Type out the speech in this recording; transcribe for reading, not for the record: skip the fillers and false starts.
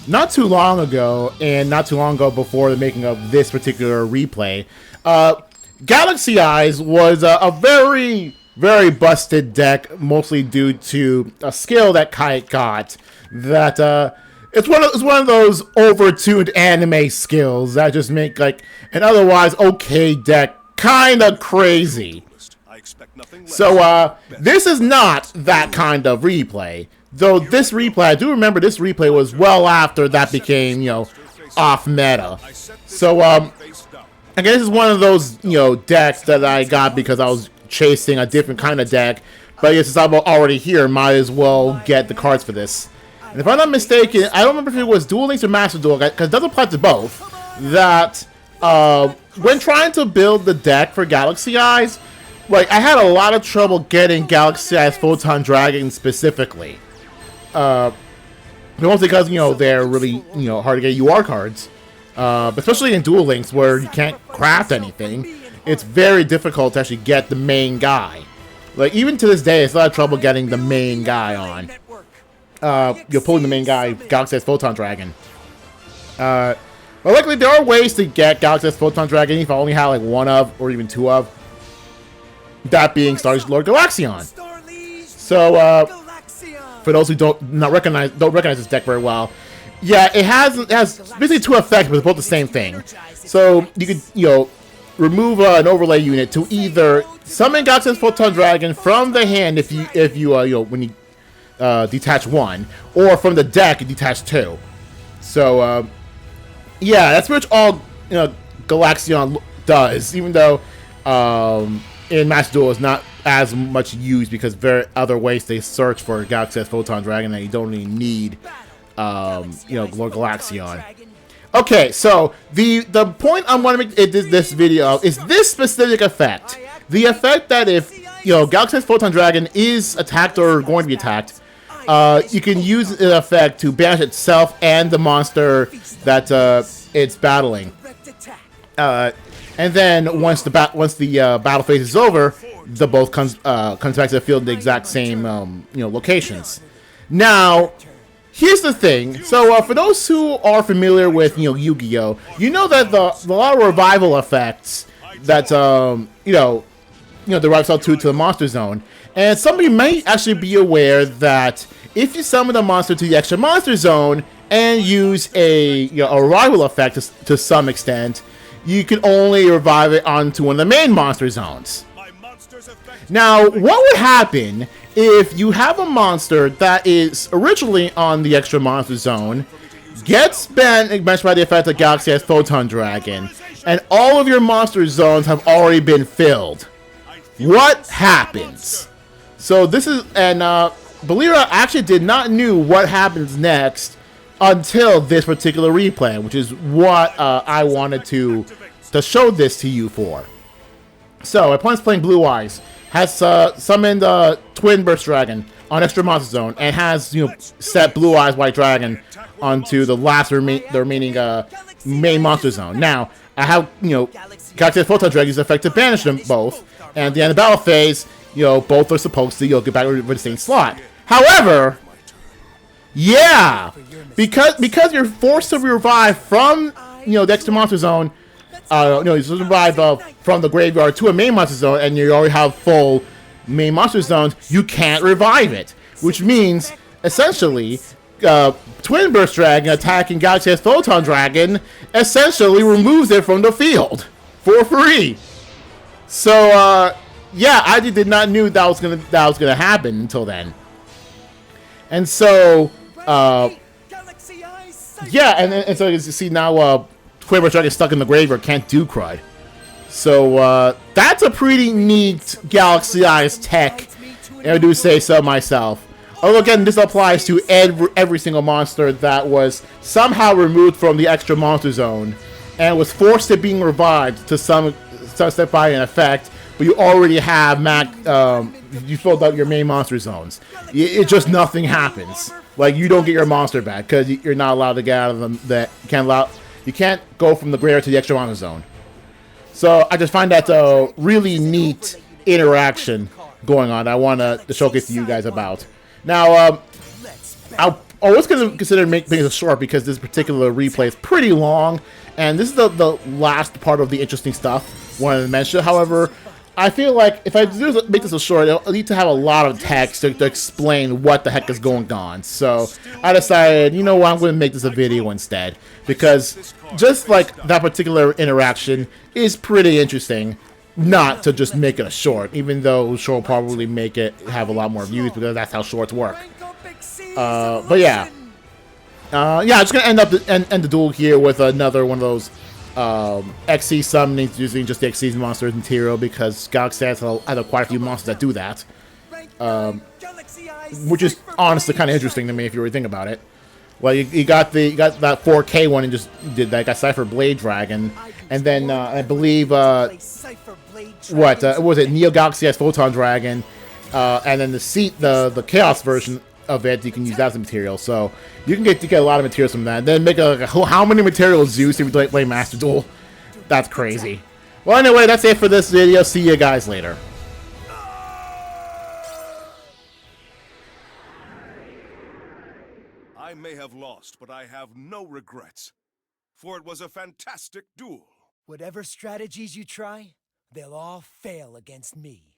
not too long ago, and not too long ago before the making of this particular replay, Galaxy Eyes was a very, very busted deck, mostly due to a skill that Kite got. That it's one of those overtuned anime skills that just make like an otherwise okay deck kind of crazy. So this is not that kind of replay. Though this replay, I do remember this replay was well after that became, off meta. So I guess it's one of those, decks that I got because I was chasing a different kind of deck. But since I'm already here, might as well get the cards for this. And if I'm not mistaken, I don't remember if it was Duel Links or Master Duel, because it does apply to both. That when trying to build the deck for Galaxy Eyes, like I had a lot of trouble getting Galaxy Eyes Photon Dragon specifically. Mostly because they're really hard to get UR cards, but especially in Duel Links where you can't craft anything, it's very difficult to actually get the main guy. Like even to this day, it's a lot of trouble getting the main guy on. You're pulling the main guy, Galaxy Eyes Photon Dragon. But luckily there are ways to get Galaxy Eyes Photon Dragon if I only have like one of or even two of. That being Star Lord Galaxion. So for those who don't recognize this deck very well, yeah, it has basically two effects, but it's both the same thing. So you could remove an overlay unit to either summon Galaxy Eyes Photon Dragon from the hand if you when you detach one, or from the deck you detach two. So yeah, that's pretty much all Galaxion does. Even though in Master Duel is not as much used because there are other ways they search for Galaxy Eyes Photon Dragon that you don't really need Lord Galaxion. Okay, so the point I want to make in this video is this specific effect. The effect that if Galaxy Eyes Photon Dragon is attacked or going to be attacked, you can use the effect to banish itself and the monster that it's battling. And then once the battle phase is over, the both comes back to the field in the exact same locations. Now, here's the thing. So for those who are familiar with Yu-Gi-Oh, you know that the lot of revival effects that the right side to the monster zone, and somebody might actually be aware that if you summon the monster to the extra monster zone and use a revival effect to some extent, you can only revive it onto one of the main monster zones. Now, what would happen if you have a monster that is originally on the extra monster zone, gets banished by the effect of Galaxy Eyes Photon Dragon, and all of your monster zones have already been filled? What happens? So this is, and believe it or not, I actually did not know what happens next until this particular replay, which is what I wanted to show this to you for. So, my opponent's playing Blue Eyes, has summoned Twin Burst Dragon on extra monster zone, and has set Blue Eyes White Dragon onto the remaining main monster zone. Now, I have Galaxy Photon Dragon's effect to banish them both, and at the end of the battle phase, both are supposed to get back with the same slot. However, yeah, because you're forced to revive from the extra monster zone, you revive from the graveyard to a main monster zone, and you already have full main monster zones. You can't revive it, which means essentially Twin Burst Dragon attacking Galaxy Eyes Photon Dragon essentially removes it from the field for free. So yeah, I did not know that was gonna happen until then. And so, yeah, and so as you see now, Twin Burst Dragon is stuck in the graveyard, can't do crud. So, that's a pretty neat Galaxy Eyes tech, if I do say so myself. Although, again, this applies to every single monster that was somehow removed from the extra monster zone, and was forced to being revived to some extent by an effect, but you already have you filled out your main monster zones. It just nothing happens. Like, you don't get your monster back because you're not allowed to get out of them. You can't go from the graveyard to the extra monster zone. So I just find that a really neat interaction going on. I want to showcase to you guys about. Now, always going to consider making it short because this particular replay is pretty long, and this is the last part of the interesting stuff wanted to mention. However, I feel like if I do make this a short, I'll need to have a lot of text to explain what the heck is going on. So I decided, you know what, I'm going to make this a video instead, because just like that particular interaction is pretty interesting, not to just make it a short, even though short will probably make it have a lot more views because that's how shorts work. But yeah. I'm just going to end the duel here with another one of those XC summonings using just the XC monsters material, because Galaxy has quite a few monsters that do that. Which is honestly kind of interesting to me if you really think about it. Well, you got that 4K one and just did that. Got Cypher Blade Dragon, and then I believe what was it? Neo Galaxy has Photon Dragon, and then the Chaos version of it, you can use that as a material. So you can get a lot of materials from that. And then make how many materials Zeus if you play Master Duel? That's crazy. Well, anyway, that's it for this video. See you guys later. I may have lost, but I have no regrets, for it was a fantastic duel. Whatever strategies you try, they'll all fail against me.